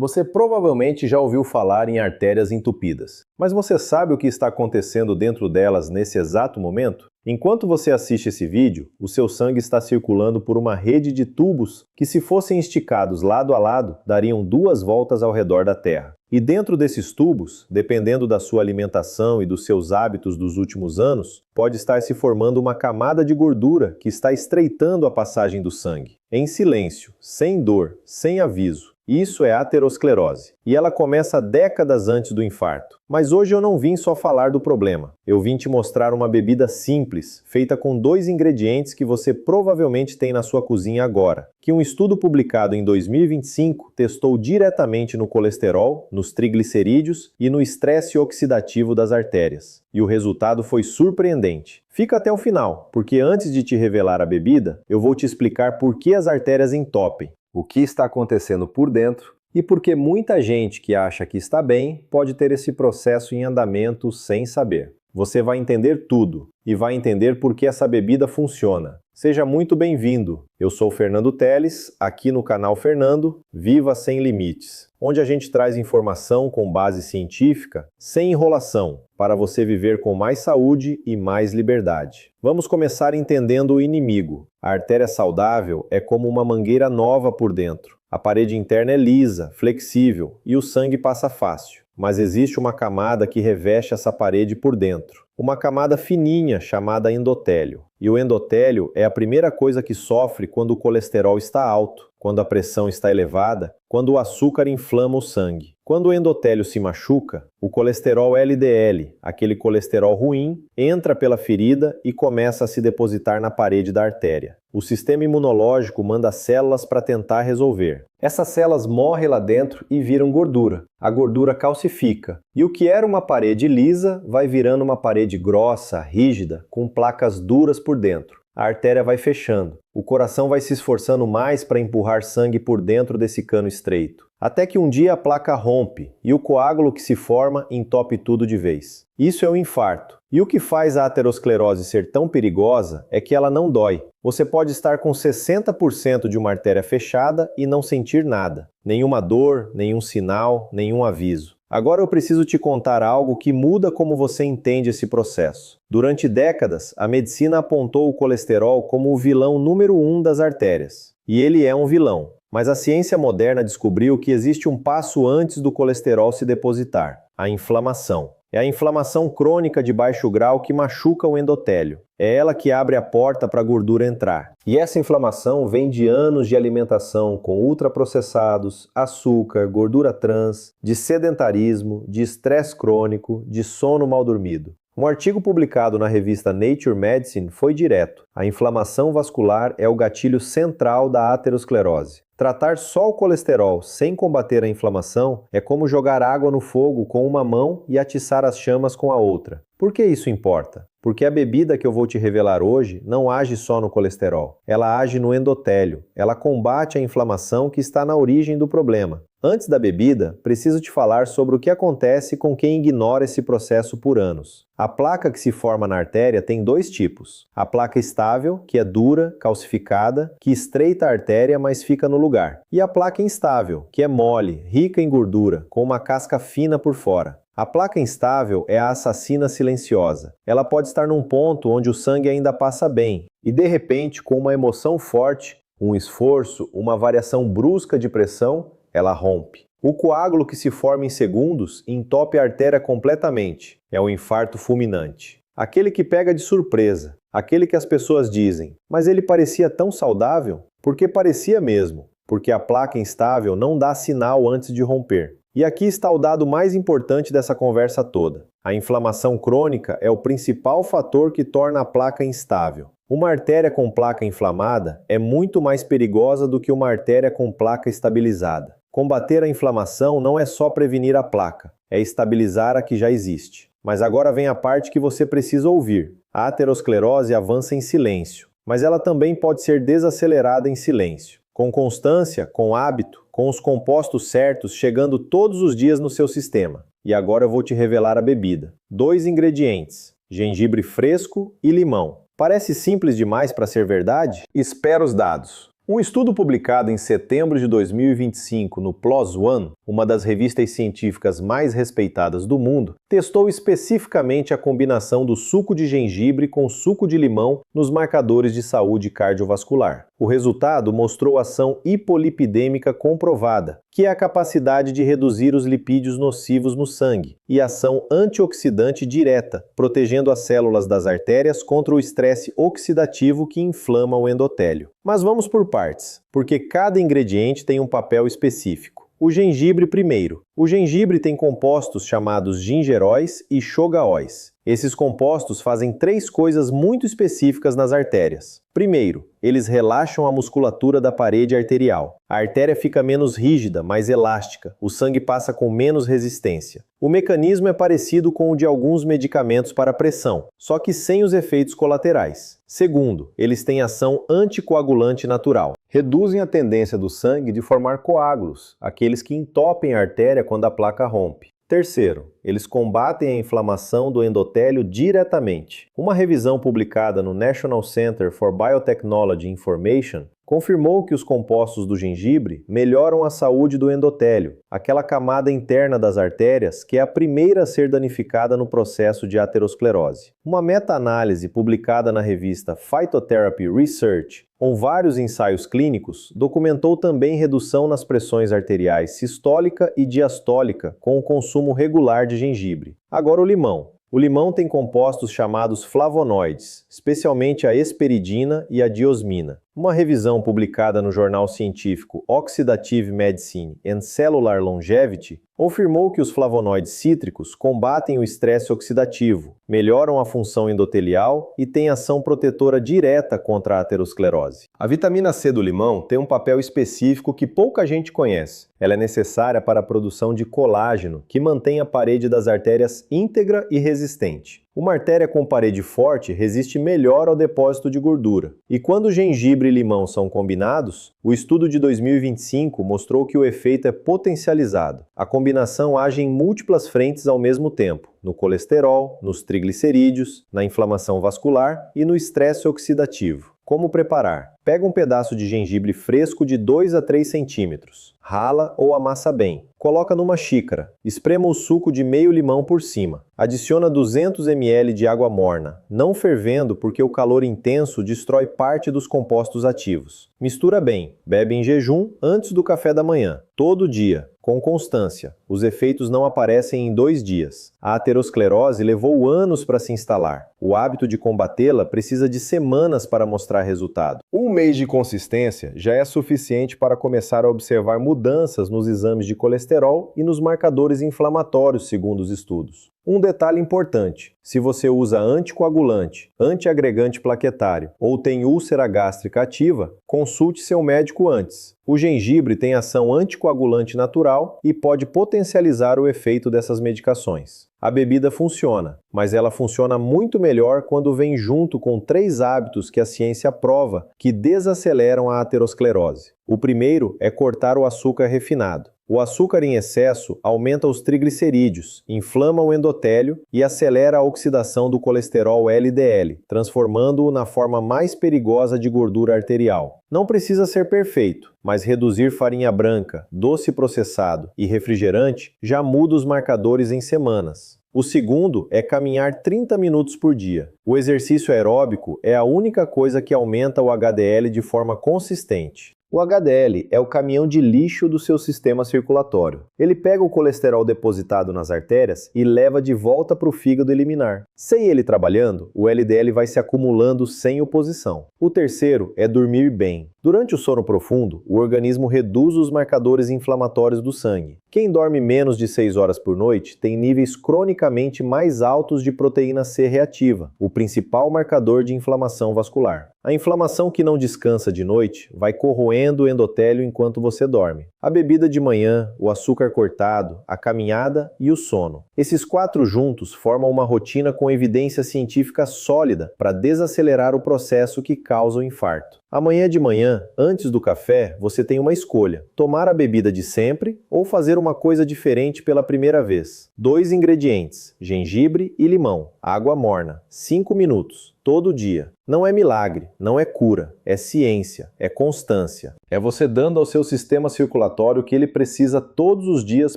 Você provavelmente já ouviu falar em artérias entupidas, mas você sabe o que está acontecendo dentro delas nesse exato momento? Enquanto você assiste esse vídeo, o seu sangue está circulando por uma rede de tubos que, se fossem esticados lado a lado, dariam 2 voltas ao redor da Terra. E dentro desses tubos, dependendo da sua alimentação e dos seus hábitos dos últimos anos, pode estar se formando uma camada de gordura que está estreitando a passagem do sangue. Em silêncio, sem dor, sem aviso. Isso é aterosclerose, e ela começa décadas antes do infarto. Mas hoje eu não vim só falar do problema. Eu vim te mostrar uma bebida simples, feita com 2 ingredientes que você provavelmente tem na sua cozinha agora, que um estudo publicado em 2025 testou diretamente no colesterol, nos triglicerídeos e no estresse oxidativo das artérias. E o resultado foi surpreendente. Fica até o final, porque antes de te revelar a bebida, eu vou te explicar por que as artérias entopem, o que está acontecendo por dentro e por que muita gente que acha que está bem pode ter esse processo em andamento sem saber. Você vai entender tudo e vai entender por que essa bebida funciona. Seja muito bem-vindo! Eu sou Fernando Teles, aqui no canal Fernando, Viva Sem Limites, onde a gente traz informação com base científica, sem enrolação, para você viver com mais saúde e mais liberdade. Vamos começar entendendo o inimigo. A artéria saudável é como uma mangueira nova por dentro. A parede interna é lisa, flexível e o sangue passa fácil. Mas existe uma camada que reveste essa parede por dentro. Uma camada fininha chamada endotélio. E o endotélio é a primeira coisa que sofre quando o colesterol está alto, quando a pressão está elevada, quando o açúcar inflama o sangue. Quando o endotélio se machuca, o colesterol LDL, aquele colesterol ruim, entra pela ferida e começa a se depositar na parede da artéria. O sistema imunológico manda células para tentar resolver. Essas células morrem lá dentro e viram gordura. A gordura calcifica. E o que era uma parede lisa vai virando uma parede grossa, rígida, com placas duras por dentro. A artéria vai fechando. O coração vai se esforçando mais para empurrar sangue por dentro desse cano estreito. Até que um dia a placa rompe e o coágulo que se forma entope tudo de vez. Isso é o infarto. E o que faz a aterosclerose ser tão perigosa é que ela não dói. Você pode estar com 60% de uma artéria fechada e não sentir nada. Nenhuma dor, nenhum sinal, nenhum aviso. Agora eu preciso te contar algo que muda como você entende esse processo. Durante décadas, a medicina apontou o colesterol como o vilão número 1 das artérias. E ele é um vilão. Mas a ciência moderna descobriu que existe um passo antes do colesterol se depositar: a inflamação. É a inflamação crônica de baixo grau que machuca o endotélio. É ela que abre a porta para a gordura entrar. E essa inflamação vem de anos de alimentação com ultraprocessados, açúcar, gordura trans, de sedentarismo, de estresse crônico, de sono mal dormido. Um artigo publicado na revista Nature Medicine foi direto. A inflamação vascular é o gatilho central da aterosclerose. Tratar só o colesterol sem combater a inflamação é como jogar água no fogo com uma mão e atiçar as chamas com a outra. Por que isso importa? Porque a bebida que eu vou te revelar hoje não age só no colesterol. Ela age no endotélio. Ela combate a inflamação que está na origem do problema. Antes da bebida, preciso te falar sobre o que acontece com quem ignora esse processo por anos. A placa que se forma na artéria tem 2 tipos. A placa estável, que é dura, calcificada, que estreita a artéria, mas fica no lugar. E a placa instável, que é mole, rica em gordura, com uma casca fina por fora. A placa instável é a assassina silenciosa. Ela pode estar num ponto onde o sangue ainda passa bem, e de repente, com uma emoção forte, um esforço, uma variação brusca de pressão, ela rompe. O coágulo que se forma em segundos entope a artéria completamente. É o infarto fulminante. Aquele que pega de surpresa. Aquele que as pessoas dizem: mas ele parecia tão saudável? Porque parecia mesmo. Porque a placa instável não dá sinal antes de romper. E aqui está o dado mais importante dessa conversa toda. A inflamação crônica é o principal fator que torna a placa instável. Uma artéria com placa inflamada é muito mais perigosa do que uma artéria com placa estabilizada. Combater a inflamação não é só prevenir a placa, é estabilizar a que já existe. Mas agora vem a parte que você precisa ouvir. A aterosclerose avança em silêncio, mas ela também pode ser desacelerada em silêncio. Com constância, com hábito, com os compostos certos chegando todos os dias no seu sistema. E agora eu vou te revelar a bebida. 2 ingredientes: gengibre fresco e limão. Parece simples demais para ser verdade? Espera os dados. Um estudo publicado em setembro de 2025 no PLOS ONE, uma das revistas científicas mais respeitadas do mundo, testou especificamente a combinação do suco de gengibre com suco de limão nos marcadores de saúde cardiovascular. O resultado mostrou ação hipolipidêmica comprovada, que é a capacidade de reduzir os lipídios nocivos no sangue, e ação antioxidante direta, protegendo as células das artérias contra o estresse oxidativo que inflama o endotélio. Mas vamos por partes, porque cada ingrediente tem um papel específico. O gengibre primeiro. O gengibre tem compostos chamados gingeróis e xogaóis. Esses compostos fazem 3 coisas muito específicas nas artérias. Primeiro, eles relaxam a musculatura da parede arterial. A artéria fica menos rígida, mais elástica. O sangue passa com menos resistência. O mecanismo é parecido com o de alguns medicamentos para pressão, só que sem os efeitos colaterais. Segundo, eles têm ação anticoagulante natural. Reduzem a tendência do sangue de formar coágulos, aqueles que entopem a artéria quando a placa rompe. Terceiro, eles combatem a inflamação do endotélio diretamente. Uma revisão publicada no National Center for Biotechnology Information confirmou que os compostos do gengibre melhoram a saúde do endotélio, aquela camada interna das artérias que é a primeira a ser danificada no processo de aterosclerose. Uma meta-análise publicada na revista Phytotherapy Research, com vários ensaios clínicos, documentou também redução nas pressões arteriais sistólica e diastólica com o consumo regular de gengibre. Agora o limão. O limão tem compostos chamados flavonoides, especialmente a hesperidina e a diosmina. Uma revisão publicada no jornal científico Oxidative Medicine and Cellular Longevity confirmou que os flavonoides cítricos combatem o estresse oxidativo, melhoram a função endotelial e têm ação protetora direta contra a aterosclerose. A vitamina C do limão tem um papel específico que pouca gente conhece. Ela é necessária para a produção de colágeno, que mantém a parede das artérias íntegra e resistente. Uma artéria com parede forte resiste melhor ao depósito de gordura. E quando gengibre e limão são combinados, o estudo de 2025 mostrou que o efeito é potencializado. A combinação age em múltiplas frentes ao mesmo tempo, no colesterol, nos triglicerídeos, na inflamação vascular e no estresse oxidativo. Como preparar? Pega um pedaço de gengibre fresco de 2 a 3 centímetros. Rala ou amassa bem. Coloca numa xícara. Esprema o suco de meio limão por cima. Adiciona 200 ml de água morna, não fervendo porque o calor intenso destrói parte dos compostos ativos. Mistura bem. Bebe em jejum antes do café da manhã. Todo dia, com constância. Os efeitos não aparecem em 2 dias. A aterosclerose levou anos para se instalar. O hábito de combatê-la precisa de semanas para mostrar resultado. Um mês de consistência já é suficiente para começar a observar mudanças nos exames de colesterol e nos marcadores inflamatórios, segundo os estudos. Um detalhe importante: se você usa anticoagulante, antiagregante plaquetário ou tem úlcera gástrica ativa, consulte seu médico antes. O gengibre tem ação anticoagulante natural e pode potencializar o efeito dessas medicações. A bebida funciona, mas ela funciona muito melhor quando vem junto com 3 hábitos que a ciência prova que desaceleram a aterosclerose. O primeiro é cortar o açúcar refinado. O açúcar em excesso aumenta os triglicerídeos, inflama o endotélio e acelera a oxidação do colesterol LDL, transformando-o na forma mais perigosa de gordura arterial. Não precisa ser perfeito, mas reduzir farinha branca, doce processado e refrigerante já muda os marcadores em semanas. O segundo é caminhar 30 minutos por dia. O exercício aeróbico é a única coisa que aumenta o HDL de forma consistente. O HDL é o caminhão de lixo do seu sistema circulatório. Ele pega o colesterol depositado nas artérias e leva de volta para o fígado eliminar. Sem ele trabalhando, o LDL vai se acumulando sem oposição. O terceiro é dormir bem. Durante o sono profundo, o organismo reduz os marcadores inflamatórios do sangue. Quem dorme menos de 6 horas por noite tem níveis cronicamente mais altos de proteína C reativa, o principal marcador de inflamação vascular. A inflamação que não descansa de noite vai corroendo o endotélio enquanto você dorme. A bebida de manhã, o açúcar cortado, a caminhada e o sono. Esses 4 juntos formam uma rotina com evidência científica sólida para desacelerar o processo que causa o infarto. Amanhã de manhã, antes do café, você tem uma escolha: tomar a bebida de sempre ou fazer uma coisa diferente pela primeira vez. 2 ingredientes: gengibre e limão, água morna, 5 minutos, todo dia. Não é milagre, não é cura, é ciência, é constância. É você dando ao seu sistema circulatório o que ele precisa todos os dias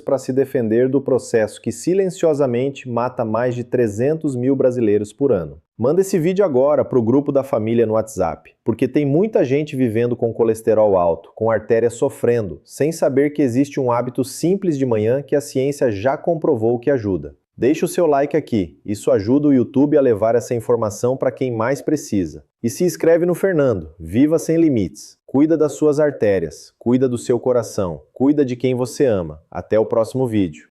para se defender do processo que silenciosamente mata mais de 300 mil brasileiros por ano. Manda esse vídeo agora para o grupo da família no WhatsApp, porque tem muita gente vivendo com colesterol alto, com artéria sofrendo, sem saber que existe um hábito simples de manhã que a ciência já comprovou que ajuda. Deixe o seu like aqui, isso ajuda o YouTube a levar essa informação para quem mais precisa. E se inscreve no Fernando, viva sem limites. Cuida das suas artérias, cuida do seu coração, cuida de quem você ama. Até o próximo vídeo.